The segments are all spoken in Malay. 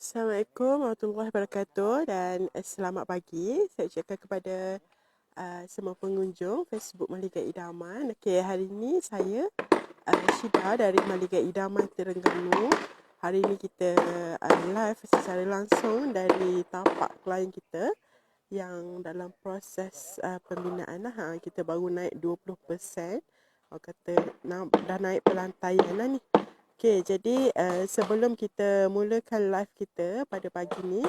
Assalamualaikum warahmatullahi wabarakatuh dan selamat pagi. Saya ucapkan kepada semua pengunjung Facebook Maligat Idaman. Okey, hari ini saya Syida dari Maligat Idaman Terengganu. Hari ini kita live secara langsung dari tapak klien kita yang dalam proses pembinaan lah. Kita baru naik 20%. Orang kata dah naik pelantaian lah ni. Okey, jadi sebelum kita mulakan live kita pada pagi ni,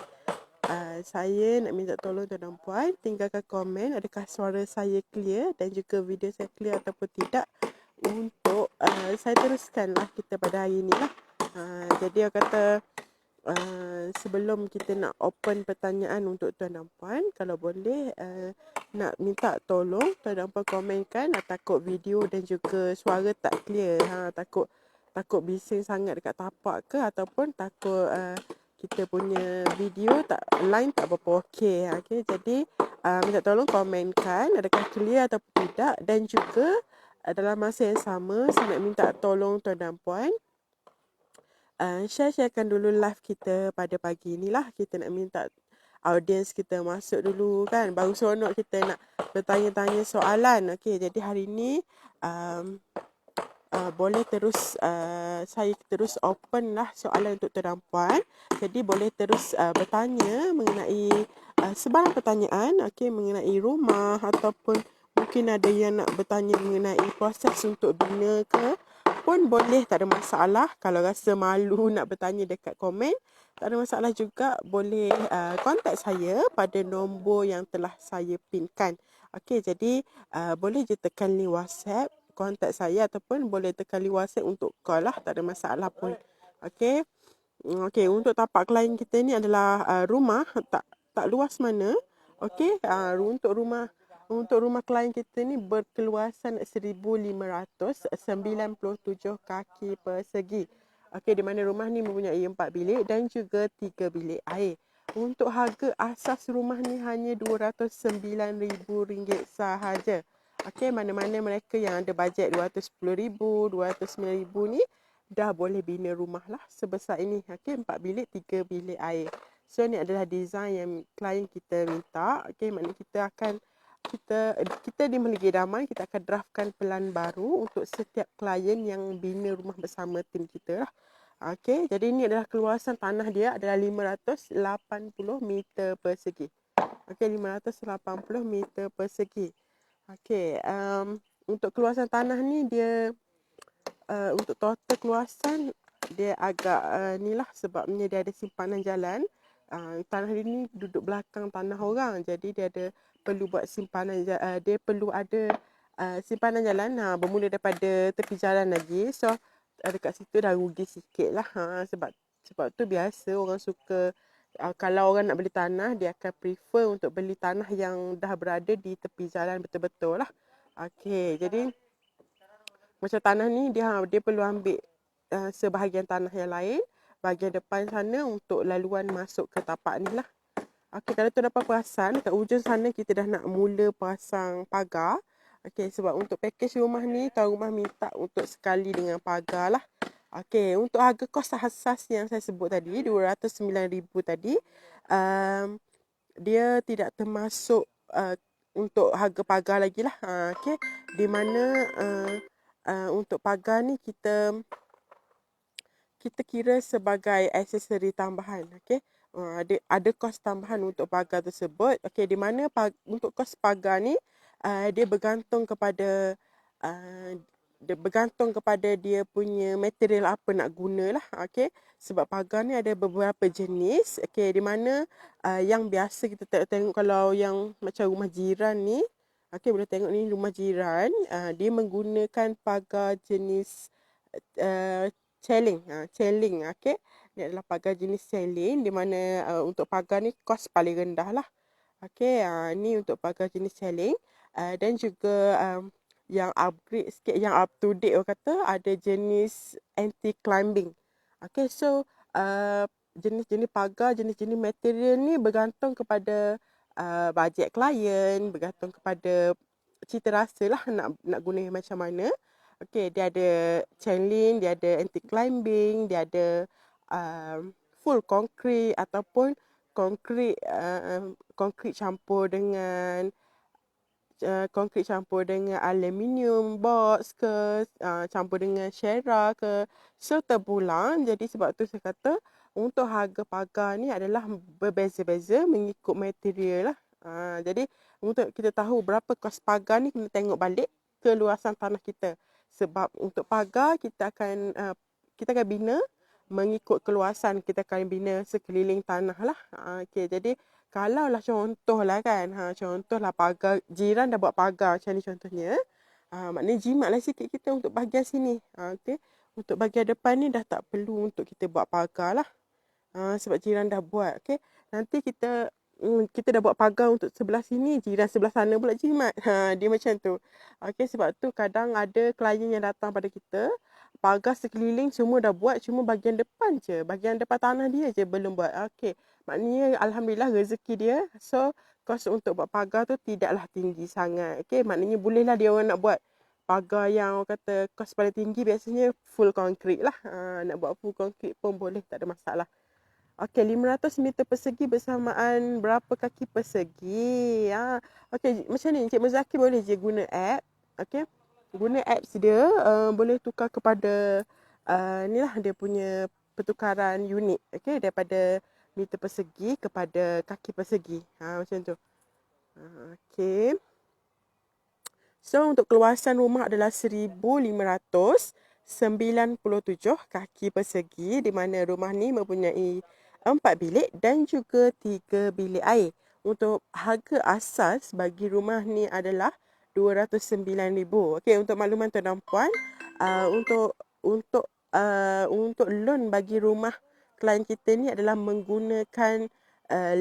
saya nak minta tolong tuan dan puan tinggalkan komen adakah suara saya clear dan juga video saya clear ataupun tidak untuk saya teruskan live kita pada hari ni lah. Jadi orang kata sebelum kita nak open pertanyaan untuk tuan dan puan, kalau boleh nak minta tolong tuan dan puan komenkan takut video dan juga suara tak clear, takut bising sangat dekat tapak ke ataupun takut kita punya video tak line tak berapa okey. Okay, jadi minta tolong komenkan adakah clear ataupun tidak, dan juga dalam masa yang sama saya nak minta tolong tuan dan puan sharekan dulu live kita pada pagi ni lah. Kita nak minta audience kita masuk dulu kan, baru seronok kita nak bertanya-tanya soalan. Okey, jadi hari ni boleh terus saya terus open lah soalan untuk tuan dan puan. Jadi boleh terus bertanya mengenai sebarang pertanyaan, okey, mengenai rumah ataupun mungkin ada yang nak bertanya mengenai proses untuk bina ke pun boleh, tak ada masalah. Kalau rasa malu nak bertanya dekat komen, tak ada masalah juga. Boleh kontak saya pada nombor yang telah saya pinkan. Okey, jadi boleh je tekan link WhatsApp kontak saya ataupun boleh tekan link WhatsApp untuk call lah, tak ada masalah pun. Okey. Okey, untuk tapak klien kita ni adalah rumah tak luas mana. Okey, untuk rumah klien kita ni berkeluasan 1597 kaki persegi. Okey, di mana rumah ni mempunyai 4 bilik dan juga 3 bilik air. Untuk harga asas rumah ni hanya RM209,000 sahaja. Okey, mana-mana mereka yang ada bajet RM210,000, RM209,000 ni dah boleh bina rumah lah sebesar ini. Okey, 4 bilik, 3 bilik air. So, ni adalah design yang klien kita minta. Okey, maknanya kita di Maligat Idaman, kita akan draftkan pelan baru untuk setiap klien yang bina rumah bersama tim kita lah. Okey, jadi ini adalah keluasan tanah dia adalah 580 meter persegi. Okey, 580 meter persegi. Okey, untuk keluasan tanah ni dia untuk total keluasan dia agak ni lah sebabnya dia ada simpanan jalan. Tanah ini duduk belakang tanah orang, jadi dia ada perlu buat simpanan, dia perlu ada simpanan jalan bermula daripada tepi jalan lagi. So dekat situ dah rugi sikit lah. Sebab tu biasa orang suka kalau orang nak beli tanah, dia akan prefer untuk beli tanah yang dah berada di tepi jalan betul-betul lah. Okey, jadi macam tanah ni dia perlu ambil sebahagian tanah yang lain, bahagian depan sana untuk laluan masuk ke tapak ni lah. Okey, kalau tu dapat perasan, kat ujung sana kita dah nak mula pasang pagar. Okey, sebab untuk package rumah ni, tuan rumah minta untuk sekali dengan pagar lah. Okey, untuk harga kos asas yang saya sebut tadi, RM209,000 tadi, dia tidak termasuk untuk harga pagar lagi lah. Okey, di mana untuk pagar ni kita kira sebagai aksesori tambahan. Okey, ada kos tambahan untuk pagar tersebut. Okey, di mana untuk kos pagar ni dia bergantung kepada dia punya material apa nak guna lah. Okey, sebab pagar ni ada beberapa jenis. Okey, di mana yang biasa kita tengok kalau yang macam rumah jiran ni, okey, boleh tengok ni rumah jiran, dia menggunakan pagar jenis celling. Okey, ni adalah pagar jenis celling, di mana untuk pagar ni kos paling rendah lah. Okey, ni untuk pagar jenis celling. Dan juga yang upgrade sikit, yang up to date orang kata, ada jenis anti climbing. Okey, so jenis-jenis pagar, jenis-jenis material ni bergantung kepada bajet klien, bergantung kepada cita rasa lah nak guna macam mana. Okey, dia ada chain link, dia ada anti climbing, dia ada full konkrit ataupun konkrit campur dengan aluminium box ke, campur dengan syera ke, so terpulang. Jadi sebab tu saya kata untuk harga pagar ni adalah berbeza-beza mengikut material lah. Jadi untuk kita tahu berapa kos pagar ni, kena tengok balik keluasan tanah kita. Sebab untuk pagar kita akan bina mengikut keluasan, kita akan bina sekeliling tanah lah. Okey, jadi kalau lah contohlah kan, contohlah pagar, jiran dah buat pagar macam ni contohnya. Maknanya jimatlah sikit kita untuk bahagian sini. Okay. Untuk bahagian depan ni dah tak perlu untuk kita buat pagar lah. Sebab jiran dah buat. Okay. Nanti kita dah buat pagar untuk sebelah sini, jiran sebelah sana pula jimat. Dia macam tu. Okay, sebab tu kadang ada klien yang datang pada kita, pagar sekeliling semua dah buat, cuma bahagian depan je. Bahagian depan tanah dia je belum buat. Okay. Maknanya Alhamdulillah rezeki dia. So, kos untuk buat pagar tu tidaklah tinggi sangat. Okay. Maknanya bolehlah dia orang nak buat pagar yang orang kata kos paling tinggi, biasanya full konkrit lah. Nak buat full konkrit pun boleh, tak ada masalah. Okey, 500 meter persegi bersamaan berapa kaki persegi? Okey, macam ni Encik Muzaki boleh je guna app. Okey. Guna apps dia, boleh tukar kepada ni lah dia punya pertukaran unit. Okey, daripada meter persegi kepada kaki persegi. Macam tu. Okey. So, untuk keluasan rumah adalah 1,597 kaki persegi, di mana rumah ni mempunyai 4 bilik dan juga 3 bilik air. Untuk harga asas bagi rumah ni adalah RM209,000. Okey, untuk makluman tuan dan puan, untuk loan bagi rumah klien kita ni adalah menggunakan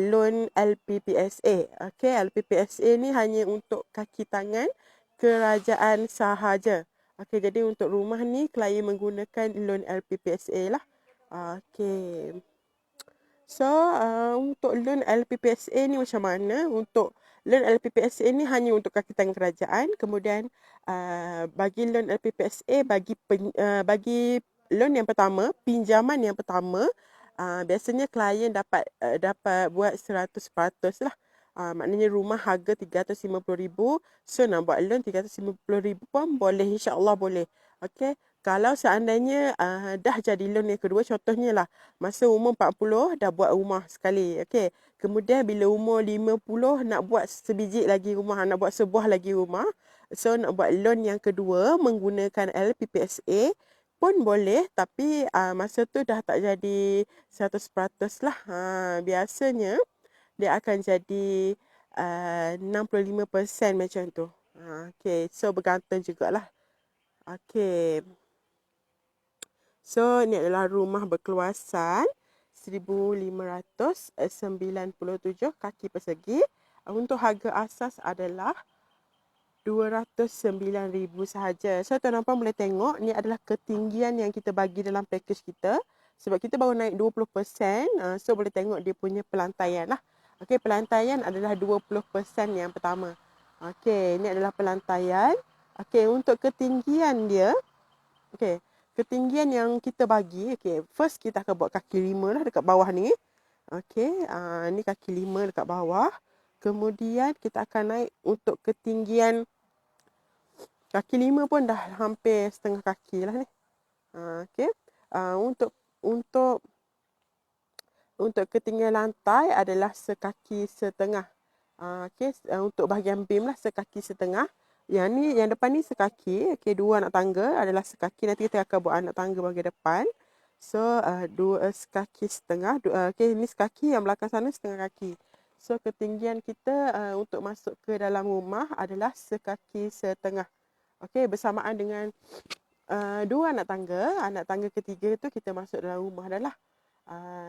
loan LPPSA. Okey, LPPSA ni hanya untuk kaki tangan kerajaan sahaja. Okey, jadi untuk rumah ni klien menggunakan loan LPPSA lah. Okey. So, untuk loan LPPSA ni macam mana? Untuk loan LPPSA ni hanya untuk kaki tangan kerajaan. Kemudian, bagi loan LPPSA, bagi loan yang pertama, pinjaman yang pertama, biasanya klien dapat buat 100% lah. Maknanya rumah harga RM350,000. So, nak buat loan RM350,000 pun boleh. InsyaAllah boleh. Okay. Kalau seandainya dah jadi loan yang kedua, contohnya lah, masa umur 40 dah buat rumah sekali. Okay. Kemudian bila umur 50 nak buat sebiji lagi rumah, nak buat sebuah lagi rumah. So, nak buat loan yang kedua menggunakan LPPSA pun boleh, tapi masa tu dah tak jadi 100% lah. Biasanya dia akan jadi 65% macam tu. Okay, so bergantung jugalah. Okay. So, ini adalah rumah berkeluasan 1,597 kaki persegi. Untuk harga asas adalah RM209,000 sahaja. So, tuan-tuan boleh tengok, ni adalah ketinggian yang kita bagi dalam package kita. Sebab kita baru naik 20%, so boleh tengok dia punya pelantaian lah. Okey, pelantaian adalah 20% yang pertama. Okey, ini adalah pelantaian. Okey, untuk ketinggian dia, okey, ketinggian yang kita bagi, okey, first kita akan buat kaki 5 lah dekat bawah ni. Okey, ni kaki 5 dekat bawah. Kemudian kita akan naik untuk ketinggian kaki 5 pun dah hampir setengah kaki lah ni. Okey, untuk ketinggian lantai adalah sekaki setengah. Okey, untuk bahagian beam lah sekaki setengah. Yang ni, yang depan ni sekaki. Okey, 2 anak tangga adalah sekaki. Nanti kita akan buat anak tangga bahagian depan. So, 2 sekaki setengah. Okey, ni sekaki, yang belakang sana setengah kaki. So, ketinggian kita untuk masuk ke dalam rumah adalah sekaki setengah. Okey, bersamaan dengan 2 anak tangga. Anak tangga ketiga tu kita masuk dalam rumah dah lah.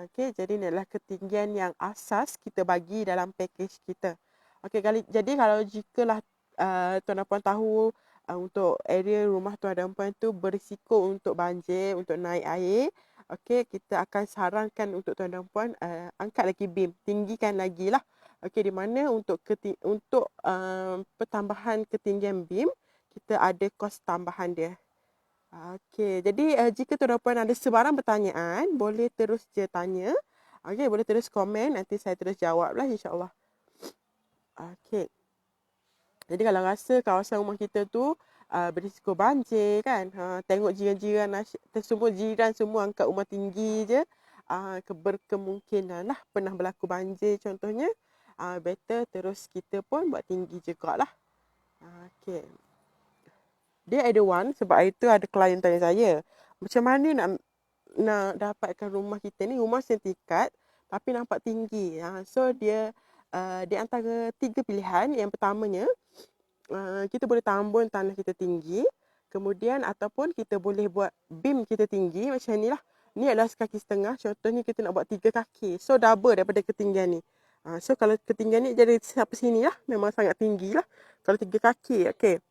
Okey, jadi ini adalah ketinggian yang asas kita bagi dalam package kita. Okey, jadi kalau jikalah tuan dan puan tahu untuk area rumah tuan dan puan tu berisiko untuk banjir, untuk naik air, okey, kita akan sarankan untuk tuan dan puan angkat lagi beam, tinggikan lagi lah. Okey, di mana untuk pertambahan ketinggian beam, kita ada kos tambahan dia. Okey, jadi jika tuan dan puan ada sebarang pertanyaan, boleh terus je tanya Okey, boleh terus komen, nanti saya terus jawab lah insyaAllah. Okey. Jadi kalau rasa kawasan rumah kita tu berisiko banjir kan, tengok jiran-jiran, semua jiran semua angkat rumah tinggi je, berkemungkinan lah pernah berlaku banjir contohnya, better terus kita pun buat tinggi jugalah. Okey. Dia ada one, sebab itu ada klien tanya saya, macam mana nak dapatkan rumah kita ni, rumah setingkat tapi nampak tinggi. So dia antara 3 pilihan. Yang pertamanya, kita boleh tambun tanah kita tinggi, kemudian ataupun kita boleh buat beam kita tinggi macam ni lah. Ni adalah sekaki setengah, contohnya kita nak buat 3 kaki, so double daripada ketinggian ni. So kalau ketinggian ni jadi sampai sini lah, memang sangat tinggi lah kalau 3 kaki. Okay.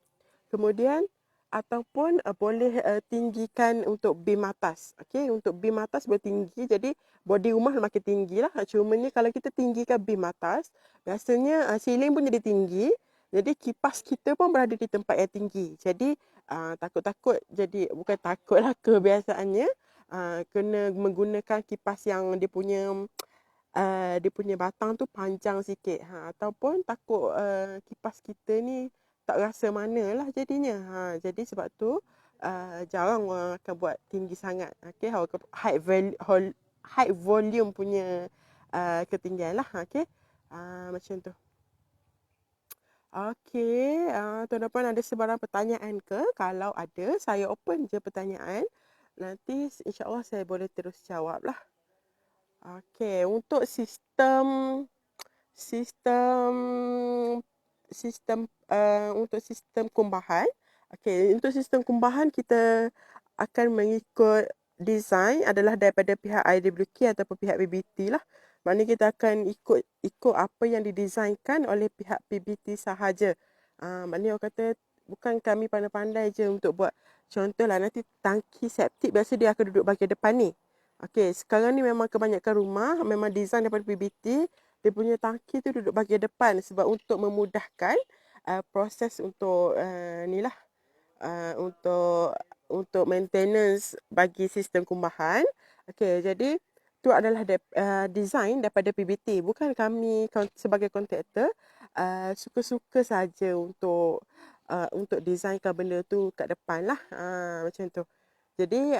Kemudian ataupun boleh tinggikan untuk beam atas. Okay, untuk beam atas boleh tinggi, jadi body rumah makin tinggi lah. Cumanya kalau kita tinggikan beam atas, biasanya ceiling pun jadi tinggi. Jadi kipas kita pun berada di tempat yang tinggi. Jadi takut-takut, jadi bukan takut lah, kebiasaannya kena menggunakan kipas yang dia punya batang tu panjang sikit. Ataupun takut kipas kita ni tak rasa mana lah jadinya. Jadi sebab tu jarang orang akan buat tinggi sangat. Okay, high volume punya ketinggian lah. Okay, macam tu. Okay, tuan-tuan puan ada sebarang pertanyaan ke? Kalau ada, saya open je pertanyaan. Nanti insyaAllah saya boleh terus jawab lah. Okay, untuk untuk sistem kumbahan. Okay, untuk sistem kumbahan kita akan mengikut design adalah daripada pihak IWK ataupun pihak PBT lah. Maknanya kita akan ikut apa yang didesainkan oleh pihak PBT sahaja. Maknanya orang kata bukan kami pandai-pandai je untuk buat. Contohlah nanti tangki septik biasa dia akan duduk bahagian depan ni. Okay, sekarang ni memang kebanyakan rumah memang design daripada PBT, dia punya tangki tu duduk bahagian depan sebab untuk memudahkan proses untuk untuk maintenance bagi sistem kumbahan. Okay, jadi tu adalah design daripada PBT. Bukan kami sebagai kontraktor suka-suka saja untuk designkan benda tu kat depan lah. Macam tu. Jadi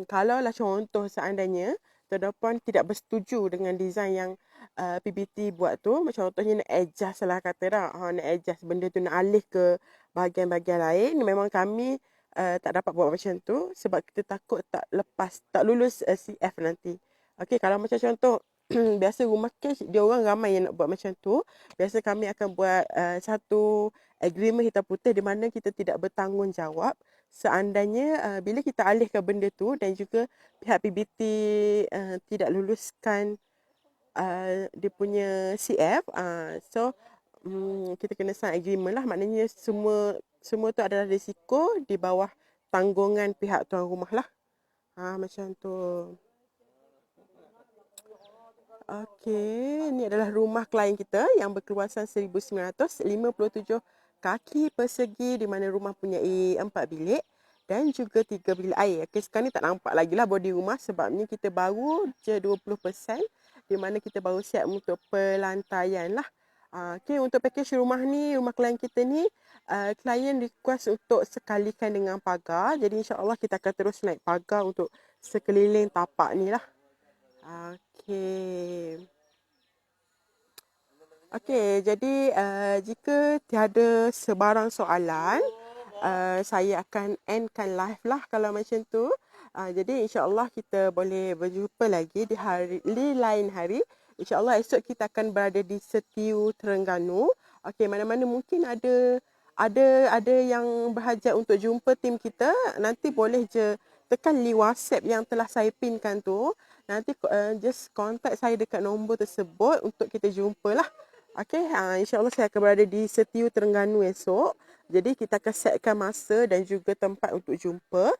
kalaulah contoh seandainya tuan-tuan tidak bersetuju dengan design yang PBT buat tu, macam contohnya nak adjust lah kata dah, nak adjust benda tu, nak alih ke bahagian-bahagian lain, memang kami tak dapat buat macam tu sebab kita takut tak lulus CF nanti. Okey, kalau macam contoh biasa rumah cash, dia orang ramai yang nak buat macam tu. Biasa kami akan buat satu agreement hitam putih di mana kita tidak bertanggungjawab seandainya bila kita alihkan benda tu dan juga pihak PBT tidak luluskan dia punya CF. So kita kena sign agreement lah. Maknanya semua tu adalah risiko di bawah tanggungan pihak tuan rumah lah. Macam tu. Okey, ni adalah rumah klien kita yang berkeluasan 1957 kaki persegi di mana rumah punyai 4 bilik dan juga 3 bilik air. Okey, sekarang ni tak nampak lagi lah body rumah sebabnya kita baru je 20% di mana kita baru siap untuk pelantaian lah. Okey, untuk package rumah ni, rumah klien kita ni, klien request untuk sekalikan dengan pagar. Jadi insyaAllah kita akan terus naik pagar untuk sekeliling tapak ni lah. Okey. Okey, jadi jika tiada sebarang soalan, saya akan endkan live lah kalau macam tu. Jadi insyaAllah kita boleh berjumpa lagi di lain hari. InsyaAllah esok kita akan berada di Setiu, Terengganu. Okey, mana-mana mungkin ada yang berhajat untuk jumpa tim kita, nanti boleh je tekan link WhatsApp yang telah saya pinkan tu. Nanti just contact saya dekat nombor tersebut untuk kita jumpa lah. Okey, insyaAllah saya akan berada di Setiu, Terengganu esok. Jadi kita akan setkan masa dan juga tempat untuk jumpa.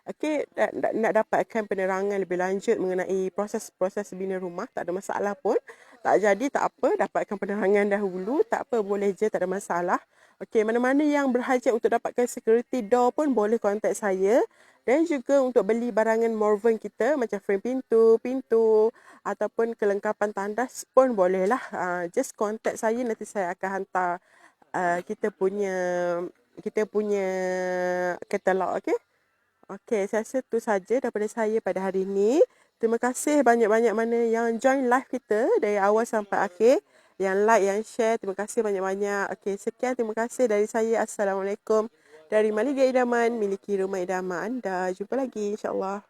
Okey, nak dapatkan penerangan lebih lanjut mengenai proses bina rumah, tak ada masalah pun. Tak jadi, tak apa, dapatkan penerangan dahulu, tak apa, boleh je, tak ada masalah. Okey, mana-mana yang berhajat untuk dapatkan security door pun boleh contact saya. Dan juga untuk beli barangan Morven kita macam frame pintu ataupun kelengkapan tandas pun bolehlah. Just contact saya, nanti saya akan hantar kita punya katalog, okey? Okey, saya rasa itu saja daripada saya pada hari ini. Terima kasih banyak-banyak mana yang join live kita dari awal sampai akhir. Yang like, yang share, terima kasih banyak-banyak. Okey, sekian terima kasih dari saya. Assalamualaikum. Dari Maliga Idaman, miliki rumah idaman anda. Jumpa lagi insyaAllah.